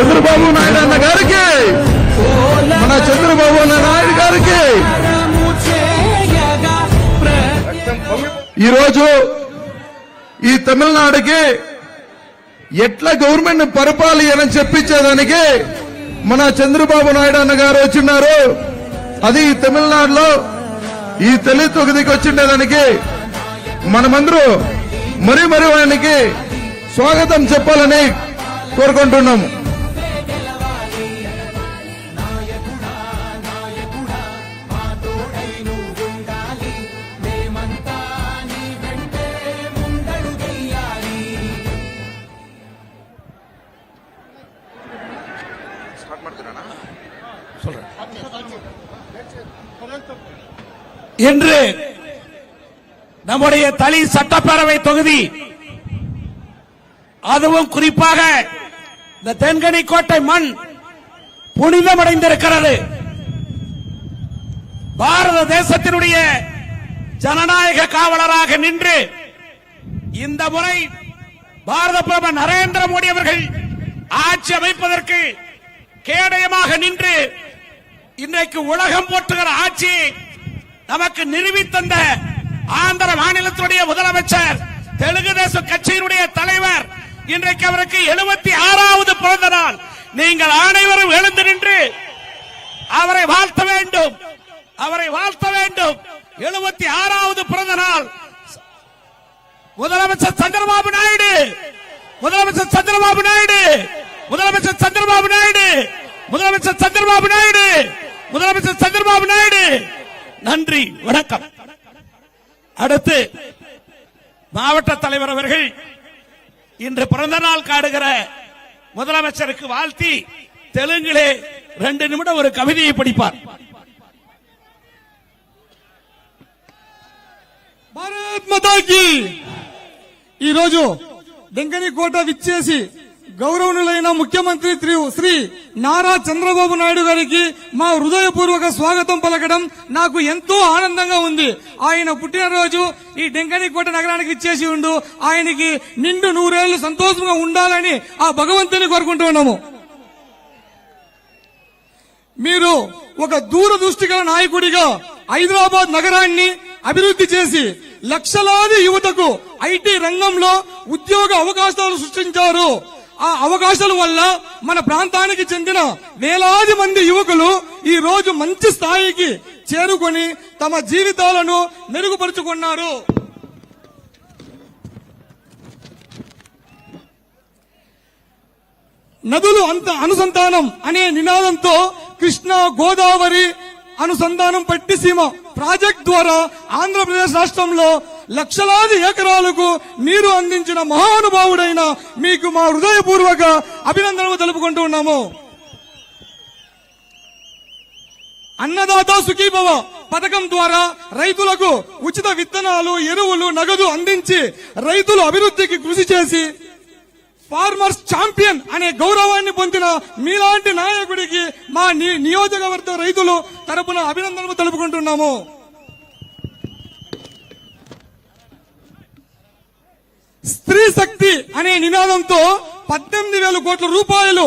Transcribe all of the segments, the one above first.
చంద్రబాబు నాయుడు అన్న గారికి, మన చంద్రబాబు నాయుడు గారికి ఈరోజు ఈ తమిళనాడుకి ఎట్లా గవర్నమెంట్ పరిపాలన చెప్పించేదానికి మన చంద్రబాబు నాయుడు అన్న గారు వచ్చిన్నారు. అది తమిళనాడులో ఈ తెలి తొగదికి వచ్చిండేదానికి మనమందరూ మరీ ఆయనకి స్వాగతం చెప్పాలని కోరుకుంటున్నాము. இன்று நம்முடைய தளி சட்டப்பேரவை தொகுதி, அதுவும் குறிப்பாக இந்த தென்கனிக்கோட்டை மண் புனிதமடைந்திருக்கிறது. பாரத தேசத்தினுடைய ஜனநாயக காவலராக நின்று இந்த முறை பாரத பிரதமர் நரேந்திர மோடி அவர்கள் ஆட்சி அமைப்பதற்கு கேடயமாக நின்று இன்றைக்கு உலகம் போற்றுகிற ஆட்சி நமக்கு நிரூபித்தந்த ஆந்திர மாநிலத்தினுடைய முதலமைச்சர், தெலுங்கு தேசம் கட்சியினுடைய தலைவர், இன்றைக்கு அவருக்கு 76வது பிறந்த நாள். நீங்கள் அனைவரும் எழுந்து நின்று அவரை வாழ்த்த வேண்டும், அவரை வாழ்த்த வேண்டும். 76வது பிறந்த நாள் முதலமைச்சர் சந்திரபாபு நாயுடு, முதலமைச்சர் சந்திரபாபு நாயுடு, முதலமைச்சர் சந்திரபாபு நாயுடு, முதலமைச்சர் சந்திரபாபு நாயுடு, முதலமைச்சர் சந்திரபாபு நாயுடு. நன்றி, வணக்கம். அடுத்து மாவட்ட தலைவர் அவர்கள் இன்று பிறந்த நாள் காடுகிற முதலமைச்சருக்கு வாழ்த்தி தெலுங்கிலே 2 நிமிடம் ஒரு கவிதையை படிப்பார். భారత్ మాతాకి ఈ రోజు డెంకనికోట విచ్చేసి గౌరవనీయులైన ముఖ్యమంత్రి శ్రీ నారా చంద్రబాబు నాయుడు గారికి మా హృదయపూర్వక స్వాగతం పలకడం నాకు ఎంతో ఆనందంగా ఉంది. ఆయన పుట్టినరోజు ఈ డెంకనికోట నగరానికి ఇచ్చేసి ఉండు, ఆయనకి నిండు 100 ఏళ్లు సంతోషంగా ఉండాలని ఆ భగవంతుని కోరుకుంటూ ఉన్నాము. మీరు ఒక దూరదృష్టి గల నాయకుడిగా హైదరాబాద్ నగరాన్ని అభివృద్ధి చేసి లక్షలాది యువతకు ఐటీ రంగంలో ఉద్యోగ అవకాశాలు సృష్టించారు. ఆ అవకాశాల వల్ల మన ప్రాంతానికి చెందిన వేలాది మంది యువకులు ఈ రోజు మంచి స్థాయికి చేరుకొని తమ జీవితాలను మెరుగుపరుచుకున్నారు. నదులు అంత అనుసంధానం అనే నినాదంతో కృష్ణా గోదావరి అనుసంధానం పట్టిసీమ ప్రాజెక్ట్ ద్వారా ఆంధ్రప్రదేశ్ రాష్ట్రంలో లక్షలాది ఎకరాలకు నీరు అందించిన మహానుభావుడైన మీకు మా హృదయపూర్వక అభినందనలు తెలుపుకుంటూ ఉన్నాము. అన్నదాత సుఖీభవ పథకం ద్వారా రైతులకు ఉచిత విత్తనాలు, ఎరువులు, నగదు అందించి రైతుల అభివృద్ధికి కృషి చేసి ఫార్మర్స్ ఛాంపియన్ అనే గౌరవాన్ని పొందిన మీలాంటి నాయకుడికి మా నియోజకవర్గ రైతులు తరపున అభినందనలు తెలుపుకుంటున్నాము. స్త్రీ శక్తి అనే నినాదంతో 18,000 కోట్ల రూపాయలు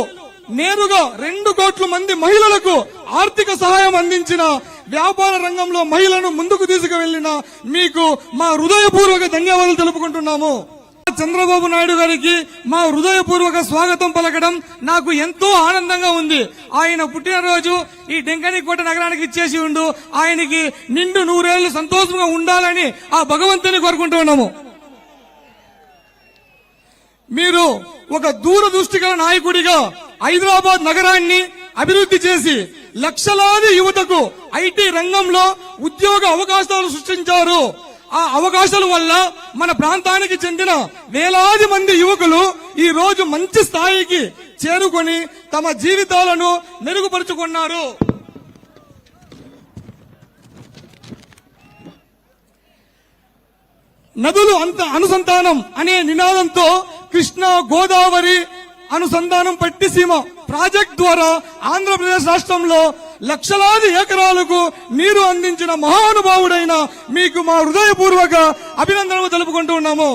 నేరుగా 2 కోట్ల మంది మహిళలకు ఆర్థిక సహాయం అందించిన, వ్యాపార రంగంలో మహిళలను ముందుకు తీసుకువెళ్లిన మీకు మా హృదయపూర్వక ధన్యవాదాలు తెలుపుకుంటున్నాము. చంద్రబాబు నాయుడు గారికి మా హృదయపూర్వక స్వాగతం పలకడం నాకు ఎంతో ఆనందంగా ఉంది. ఆయన పుట్టినరోజు ఈ డెంకనికోట నగరానికి ఇచ్చేసి ఉండు, ఆయనకి నిండు 100 ఏళ్లు సంతోషంగా ఉండాలని ఆ భగవంతుని కోరుకుంటూ ఉన్నాము. మీరు ఒక దూరదృష్టి గల నాయకుడిగా హైదరాబాద్ నగరాన్ని అభివృద్ధి చేసి లక్షలాది యువతకు ఐటీ రంగంలో ఉద్యోగ అవకాశాలు సృష్టించారు. ఆ అవకాశాల వల్ల మన ప్రాంతానికి చెందిన వేలాది మంది యువకులు ఈ రోజు మంచి స్థాయికి చేరుకొని తమ జీవితాలను మెరుగుపరుచుకున్నారు. నదులు అంత అనుసంధానం అనే నినాదంతో కృష్ణా గోదావరి అనుసంధానం పట్టిసీమ ప్రాజెక్ట్ ద్వారా ఆంధ్రప్రదేశ్ రాష్ట్రంలో లక్షలాది ఎకరాలకు నీరు అందించిన మహానుభావుడైన మీకు మా హృదయపూర్వక అభినందనలు తెలుపుకుంటూ ఉన్నాము.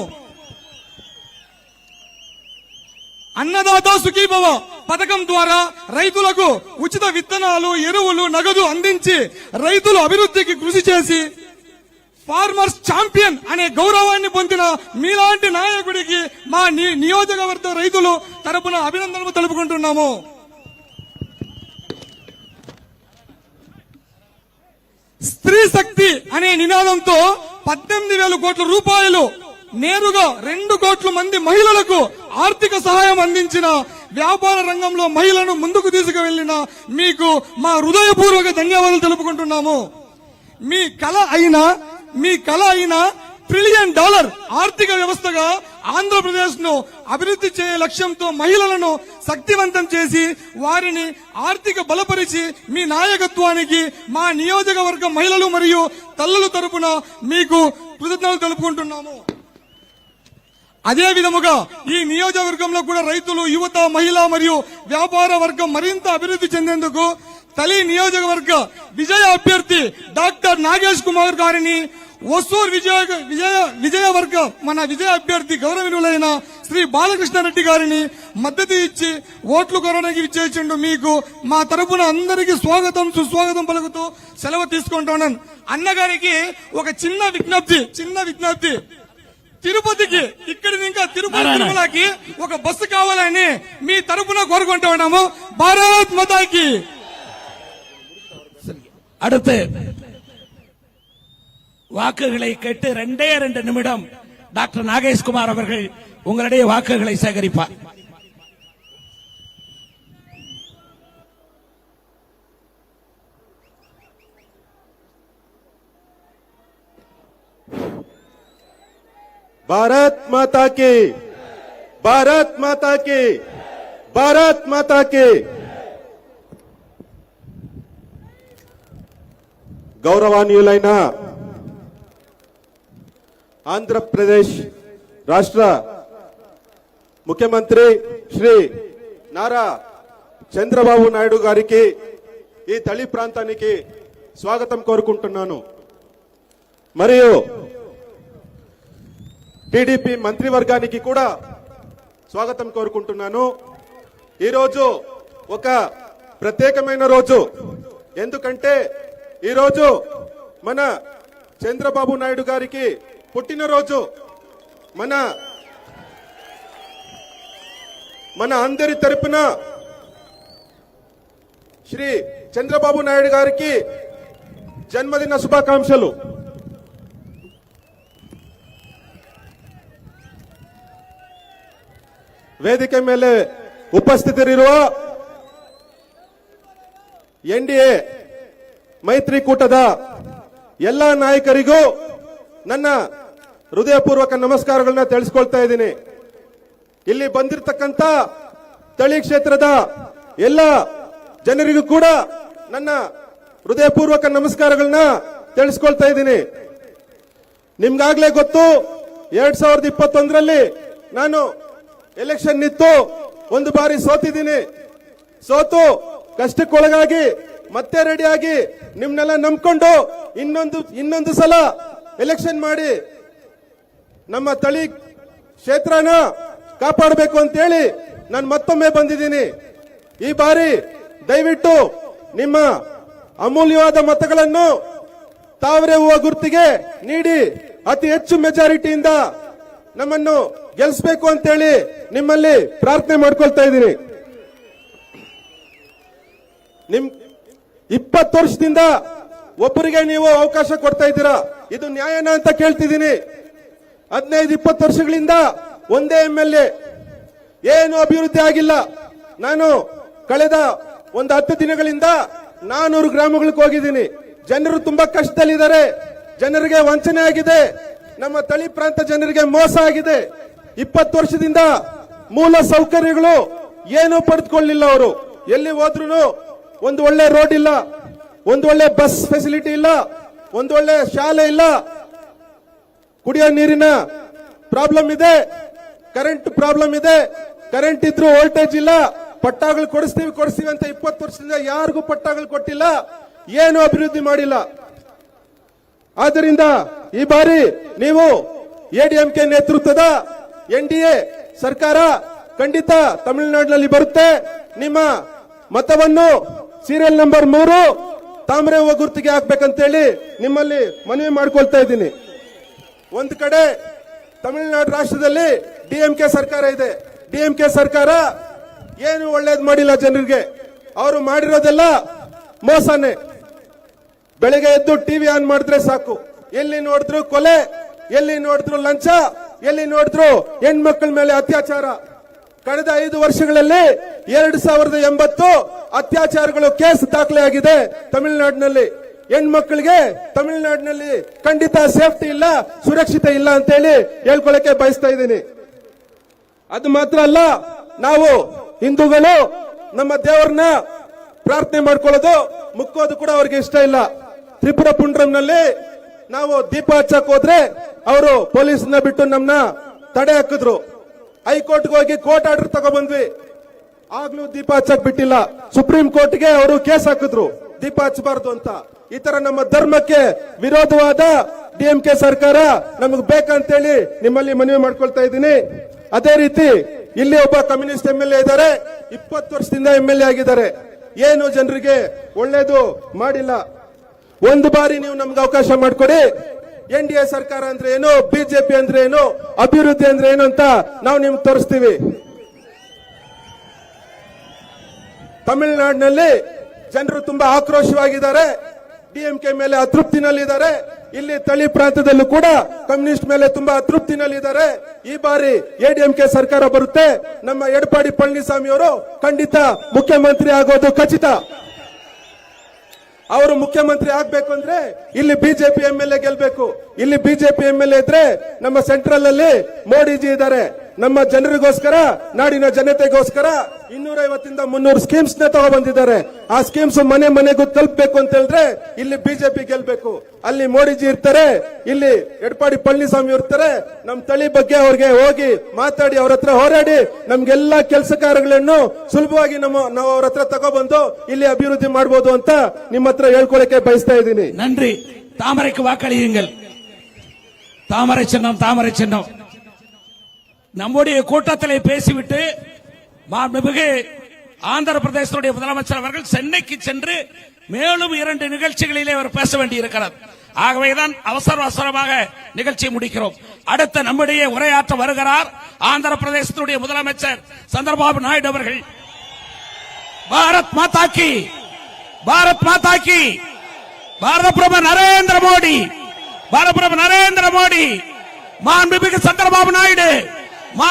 అన్నదాత సుఖీభవ పథకం ద్వారా రైతులకు ఉచిత విత్తనాలు, ఎరువులు, నగదు అందించి రైతుల అభివృద్ధికి కృషి చేసి ఫార్మర్స్ ఛాంపియన్ అనే గౌరవాన్ని పొందిన మీలాంటి నాయకుడికి మా నియోజకవర్గ రైతులు తరపున అభినందనలు తెలుపుకుంటున్నాము. స్త్రీ శక్తి అనే నినాదంతో 18,000 కోట్ల రూపాయలు నేరుగా 2 కోట్ల మంది మహిళలకు ఆర్థిక సహాయం అందించిన, వ్యాపార రంగంలో మహిళలను ముందుకు తీసుకువెళ్లిన మీకు మా హృదయపూర్వక ధన్యవాదాలు తెలుపుకుంటున్నాము. మీ కళ అయిన $1 ట్రిలియన్ ఆర్థిక వ్యవస్థగా ఆంధ్రప్రదేశ్ ను అభివృద్ధి చేయ లక్ష్యంతో మహిళలను శక్తివంతం చేసి వారిని ఆర్థిక బలపరిచి మీ నాయకత్వానికి మా నియోజకవర్గ మహిళలు మరియు తల్లుల తరపున మీకు కృతజ్ఞతలు తెలుపుకుంటున్నాము. అదే విధముగా ఈ నియోజకవర్గంలో కూడా రైతులు, యువత, మహిళ మరియు వ్యాపార వర్గం మరింత అభివృద్ధి చెందేందుకు తలి నియోజకవర్గ విజయ అభ్యర్థి డాక్టర్ నాగేష్ కుమార్ గారిని, ఒసూర్ విజయవర్గ మన విజయ అభ్యర్థి గౌరవనీయులైన శ్రీ బాలకృష్ణారెడ్డి గారిని మద్దతు ఇచ్చి ఓట్లు కొనడానికి విచ్చేసిండు. మీకు మా తరపున అందరికీ స్వాగతం, సుస్వాగతం పలుకుతూ సెలవు తీసుకుంటున్నాను. అన్నగారికి ఒక చిన్న విజ్ఞప్తి, తిరుపతికి ఇక్కడి ఇంకా తిరుమలకి ఒక బస్సు కావాలని మీ తరపున కోరుకుంటూ ఉన్నాము. భారత్ మాతాకి. அடுத்து வாக்குகளை கேட்டு 2 நிமிடம் டாக்டர் நாகேஷ்குமார் அவர்கள் உங்களுடைய வாக்குகளை சேகரிப்பார். भारत माता की, भारत माता की, भारत माता की. గౌరవనీయులైన ఆంధ్రప్రదేశ్ రాష్ట్ర ముఖ్యమంత్రి శ్రీ నారా చంద్రబాబు నాయుడు గారికి ఈ తళి ప్రాంతానికి స్వాగతం కోరుకుంటున్నాను. మరియు టీడీపీ మంత్రివర్గానికి కూడా స్వాగతం కోరుకుంటున్నాను. ఈరోజు ఒక ప్రత్యేకమైన రోజు. ఎందుకంటే ఈరోజు మన చంద్రబాబు నాయుడు గారికి పుట్టినరోజు. మన అందరి తరపున శ్రీ చంద్రబాబు నాయుడు గారికి జన్మదిన శుభాకాంక్షలు. ವೇದಿಕೆ ಮೇಲೆ ಉಪಸ್ಥಿತರಿರುವ ಎನ್ಡಿಎ ಮೈತ್ರಿಕೂಟದ ಎಲ್ಲ ನಾಯಕರಿಗೂ ನನ್ನ ಹೃದಯಪೂರ್ವಕ ನಮಸ್ಕಾರಗಳನ್ನ ತಿಳಿಸಿಕೊಳ್ತಾ ಇದ್ದೀನಿ. ಇಲ್ಲಿ ಬಂದಿರತಕ್ಕಂತ ತಳಿ ಕ್ಷೇತ್ರದ ಎಲ್ಲ ಜನರಿಗೂ ಕೂಡ ನನ್ನ ಹೃದಯಪೂರ್ವಕ ನಮಸ್ಕಾರಗಳನ್ನ ತಿಳಿಸಿಕೊಳ್ತಾ ಇದ್ದೀನಿ. ನಿಮ್ಗಾಗ್ಲೇ ಗೊತ್ತು, 2021ರಲ್ಲಿ ನಾನು ಎಲೆಕ್ಷನ್ ನಿಂತು ಒಂದು ಬಾರಿ ಸೋತಿದ್ದೀನಿ. ಸೋತು ಕಷ್ಟಕ್ಕೊಳಗಾಗಿ ಮತ್ತೆ ರೆಡಿಯಾಗಿ ನಿಮ್ನೆಲ್ಲ ನಂಬ್ಕೊಂಡು ಇನ್ನೊಂದು ಸಲ ಎಲೆಕ್ಷನ್ ಮಾಡಿ ನಮ್ಮ ತಳಿ ಕ್ಷೇತ್ರನ ಕಾಪಾಡಬೇಕು ಅಂತ ಹೇಳಿ ನಾನು ಮತ್ತೊಮ್ಮೆ ಬಂದಿದ್ದೀನಿ. ಈ ಬಾರಿ ದಯವಿಟ್ಟು ನಿಮ್ಮ ಅಮೂಲ್ಯವಾದ ಮತಗಳನ್ನು ತಾವರೆ ಹೂವ ಗುರುತಿಗೆ ನೀಡಿ ಅತಿ ಹೆಚ್ಚು ಮೆಜಾರಿಟಿಯಿಂದ ನಮ್ಮನ್ನು ಗೆಲ್ಲಿಸಬೇಕು ಅಂತ ಹೇಳಿ ನಿಮ್ಮಲ್ಲಿ ಪ್ರಾರ್ಥನೆ ಮಾಡ್ಕೊಳ್ತಾ ಇದ್ದೀನಿ. 20 ವರ್ಷದಿಂದ ಒಬ್ಬರಿಗೆ ನೀವು ಅವಕಾಶ ಕೊಡ್ತಾ ಇದ್ದೀರಾ, ಇದು ನ್ಯಾಯನ ಅಂತ ಕೇಳ್ತಿದ್ದೀನಿ. 15-20 ವರ್ಷಗಳಿಂದ ಒಂದೇ MLA, ಏನು ಅಭಿವೃದ್ಧಿ ಆಗಿಲ್ಲ. ನಾನು ಕಳೆದ ಒಂದು 10 ದಿನಗಳಿಂದ 400 ಗ್ರಾಮಗಳಿಗೆ ಹೋಗಿದ್ದೀನಿ. ಜನರು ತುಂಬಾ ಕಷ್ಟದಲ್ಲಿದ್ದಾರೆ, ಜನರಿಗೆ ವಂಚನೆ ಆಗಿದೆ, ನಮ್ಮ ತಳಿ ಪ್ರಾಂತ ಜನರಿಗೆ ಮೋಸ ಆಗಿದೆ. 20 ವರ್ಷದಿಂದ ಮೂಲ ಸೌಕರ್ಯಗಳು ಏನು ಪಡೆದುಕೊಳ್ಳಿಲ್ಲ. ಅವರು ಎಲ್ಲಿ ಹೋದ್ರು ಒಂದು ಒಳ್ಳೆ ರೋಡ್ ಇಲ್ಲ, ಒಂದು ಒಳ್ಳೆ ಬಸ್ ಫೆಸಿಲಿಟಿ ಇಲ್ಲ, ಒಂದು ಒಳ್ಳೆ ಶಾಲೆ ಇಲ್ಲ, ಕುಡಿಯೋ ನೀರಿನ ಪ್ರಾಬ್ಲಮ್ ಇದೆ, ಕರೆಂಟ್ ಪ್ರಾಬ್ಲಮ್ ಇದೆ. ಕರೆಂಟ್ ಇದ್ರು ವೋಲ್ಟೇಜ್ ಇಲ್ಲ. ಪಟ್ಟಾಗಳು ಕೊಡಿಸ್ತೀವಿ ಅಂತ 20 ವರ್ಷದಿಂದ ಯಾರಿಗೂ ಪಟ್ಟಾಗಳು ಕೊಟ್ಟಿಲ್ಲ, ಏನು ಅಭಿವೃದ್ಧಿ ಮಾಡಿಲ್ಲ. ಆದ್ದರಿಂದ ಈ ಬಾರಿ ನೀವು ಎಡಿಎಂಕೆ ನೇತೃತ್ವದ ಎನ್ಡಿಎ ಸರ್ಕಾರ ಖಂಡಿತ ತಮಿಳುನಾಡಿನಲ್ಲಿ ಬರುತ್ತೆ. ನಿಮ್ಮ ಮತವನ್ನು ಸೀರಿಯಲ್ ನಂಬರ್ 3 ತಾಮ್ರ ಹೂವ ಗುರುತಿಗೆ ಹಾಕ್ಬೇಕಂತೇಳಿ ನಿಮ್ಮಲ್ಲಿ ಮನವಿ ಮಾಡ್ಕೊಳ್ತಾ ಇದ್ದೀನಿ. ಒಂದು ಕಡೆ ತಮಿಳುನಾಡು ರಾಷ್ಟ್ರದಲ್ಲಿ ಡಿಎಂಕೆ ಸರ್ಕಾರ ಇದೆ. ಡಿಎಂಕೆ ಸರ್ಕಾರ ಏನು ಒಳ್ಳೇದು ಮಾಡಿಲ್ಲ ಜನರಿಗೆ. ಅವರು ಮಾಡಿರೋದೆಲ್ಲ ಮೋಸನೆ. ಬೆಳಗ್ಗೆ ಎದ್ದು ಟಿವಿ ಆನ್ ಮಾಡಿದ್ರೆ ಸಾಕು, ಎಲ್ಲಿ ನೋಡಿದ್ರು ಕೊಲೆ, ಎಲ್ಲಿ ನೋಡಿದ್ರು ಲಂಚ, ಎಲ್ಲಿ ನೋಡಿದ್ರು ಹೆಣ್ಮಕ್ಳ ಮೇಲೆ ಅತ್ಯಾಚಾರ. ಕಳೆದ 5 ವರ್ಷಗಳಲ್ಲಿ 2080 ಅತ್ಯಾಚಾರಗಳು ಕೇಸ್ ದಾಖಲೆ ಆಗಿದೆ ತಮಿಳುನಾಡಿನಲ್ಲಿ. ಹೆಣ್ಮಕ್ಳಿಗೆ ತಮಿಳುನಾಡಿನಲ್ಲಿ ಖಂಡಿತ ಸೇಫ್ಟಿ ಇಲ್ಲ, ಸುರಕ್ಷಿತ ಇಲ್ಲ ಅಂತೇಳಿ ಹೇಳ್ಕೊಳ್ಳಕ್ಕೆ ಬಯಸ್ತಾ ಇದ್ದೀನಿ. ಅದು ಮಾತ್ರ ಅಲ್ಲ, ನಾವು ಹಿಂದೂಗಳು ನಮ್ಮ ದೇವರನ್ನ ಪ್ರಾರ್ಥನೆ ಮಾಡ್ಕೊಳ್ಳೋದು, ಮುಕ್ಕೋದು ಕೂಡ ಅವ್ರಿಗೆ ಇಷ್ಟ ಇಲ್ಲ. ತ್ರಿಪುರ ಪುಂಡ್ರಂನಲ್ಲಿ ನಾವು ದೀಪ ಹಚ್ಚಕ್ ಹೋದ್ರೆ ಅವರು ಪೊಲೀಸ್ನ ಬಿಟ್ಟು ನಮ್ನ ತಡೆ ಹಾಕಿದ್ರು. ಹೈಕೋರ್ಟ್ಗೆ ಹೋಗಿ ಕೋರ್ಟ್ ಆರ್ಡರ್ ತಗೊಬಂದ್ವಿ, ಆಗ್ಲೂ ದೀಪ ಹಚ್ಚಕ್ ಬಿಟ್ಟಿಲ್ಲ. ಸುಪ್ರೀಂ ಕೋರ್ಟ್ಗೆ ಅವರು ಕೇಸ್ ಹಾಕಿದ್ರು ದೀಪ ಹಚ್ಚಬಾರ್ದು ಅಂತ. ಈ ತರ ನಮ್ಮ ಧರ್ಮಕ್ಕೆ ವಿರೋಧವಾದ ಡಿಎಂಕೆ ಸರ್ಕಾರ ನಮಗೆ ಬೇಕಂತೇಳಿ ನಿಮ್ಮಲ್ಲಿ ಮನವಿ ಮಾಡ್ಕೊಳ್ತಾ ಇದ್ದೀನಿ. ಅದೇ ರೀತಿ ಇಲ್ಲಿ ಒಬ್ಬ ಕಮ್ಯುನಿಸ್ಟ್ ಎಂಎಲ್ಎ ಇದ್ದಾರೆ, 20 ವರ್ಷದಿಂದ ಎಂಎಲ್ಎ ಆಗಿದ್ದಾರೆ. ಏನು ಜನರಿಗೆ ಒಳ್ಳೇದು ಮಾಡಿಲ್ಲ. ಒಂದು ಬಾರಿ ನೀವು ನಮ್ಗೆ ಅವಕಾಶ ಮಾಡಿಕೊಡಿ. ಎನ್ಡಿಎ ಸರ್ಕಾರ ಅಂದ್ರೆ ಏನು, ಬಿಜೆಪಿ ಅಂದ್ರೆ ಏನು, ಅಭಿವೃದ್ಧಿ ಅಂದ್ರೆ ಏನು ಅಂತ ನಾವು ನಿಮ್ಗೆ ತೋರಿಸ್ತೀವಿ. ತಮಿಳುನಾಡಿನಲ್ಲಿ ಜನರು ತುಂಬಾ ಆಕ್ರೋಶವಾಗಿದ್ದಾರೆ, ಡಿಎಂಕೆ ಮೇಲೆ ಅತೃಪ್ತಿನಲ್ಲಿದ್ದಾರೆ. ಇಲ್ಲಿ ತಳಿ ಪ್ರಾಂತದಲ್ಲೂ ಕೂಡ ಕಮ್ಯುನಿಸ್ಟ್ ಮೇಲೆ ತುಂಬಾ ಅತೃಪ್ತಿನಲ್ಲಿದ್ದಾರೆ. ಈ ಬಾರಿ ಎಡಿಎಂಕೆ ಸರ್ಕಾರ ಬರುತ್ತೆ. ನಮ್ಮ ಎಡಪ್ಪಾಡಿ ಪಳನಿಸ್ವಾಮಿ ಅವರು ಖಂಡಿತ ಮುಖ್ಯಮಂತ್ರಿ ಆಗೋದು ಖಚಿತ. ಅವರು ಮುಖ್ಯಮಂತ್ರಿ ಆಗ್ಬೇಕು ಅಂದ್ರೆ ಇಲ್ಲಿ ಬಿಜೆಪಿ ಎಂಎಲ್ಎ ಗೆಲ್ಬೇಕು. ಇಲ್ಲಿ ಬಿಜೆಪಿ ಎಂಎಲ್ಎ ಇದ್ರೆ ನಮ್ಮ ಸೆಂಟ್ರಲ್ ಅಲ್ಲಿ ಮೋದಿಜಿ ಇದ್ದಾರೆ. ನಮ್ಮ ಜನರಿಗೋಸ್ಕರ, ನಾಡಿನ ಜನತೆಗೋಸ್ಕರ 250 300 ಸ್ಕೀಮ್ಸ್ ನ ತಗೊಬಂದಿದ್ದಾರೆ. ಆ ಸ್ಕೀಮ್ಸ್ ಮನೆ ಮನೆಗೂ ತಲುಪಬೇಕು ಅಂತ ಹೇಳಿದ್ರೆ ಇಲ್ಲಿ ಬಿಜೆಪಿ ಗೆಲ್ಬೇಕು. ಅಲ್ಲಿ ಮೋದಿಜಿ ಇರ್ತಾರೆ, ಇಲ್ಲಿ ಎಡಪ್ಪಾಡಿ ಪಳನಿಸ್ವಾಮಿ ಇರ್ತಾರೆ. ನಮ್ಮ ತಳಿ ಬಗ್ಗೆ ಅವ್ರಿಗೆ ಹೋಗಿ ಮಾತಾಡಿ, ಅವ್ರ ಹತ್ರ ಹೋರಾಡಿ ನಮ್ಗೆಲ್ಲಾ ಕೆಲಸ ಕಾರ್ಯಗಳನ್ನು ಸುಲಭವಾಗಿ ನಾವು ಅವ್ರ ಹತ್ರ ತಗೊಬಂದು ಇಲ್ಲಿ ಅಭಿವೃದ್ಧಿ ಮಾಡಬಹುದು ಅಂತ ನಿಮ್ಮ ಹತ್ರ ಹೇಳ್ಕೊಳಕ್ಕೆ ಬಯಸ್ತಾ ಇದ್ದೀನಿ. நன்றி. தாமரைக்கு வாக்களியுங்கள். தாமரை சின்னம், தாமரை சின்னம். நம்முடைய கூட்டத்திலே பேசிவிட்டு மாண்புமிகு ஆந்திர பிரதேசத்துடைய முதலமைச்சர் அவர்கள் சென்னைக்கு சென்று மேலும் 2 நிகழ்ச்சிகளிலே அவர் பேச வேண்டியிருக்கிறார். ஆகவேதான் அவசரமாக நிகழ்ச்சியை முடிக்கிறோம். அடுத்த நம்முடைய உரையாற்ற வருகிறார் ஆந்திர பிரதேசத்துடைய முதலமைச்சர் சந்திரபாபு நாயுடு அவர்கள். பாரத் மாதா கி, பாரத் மாதா கி, பாரத பிரதமர் நரேந்திர மோடி, பாரத பிரதமர் நரேந்திர மோடி, மாண்புமிகு சந்திரபாபு நாயுடு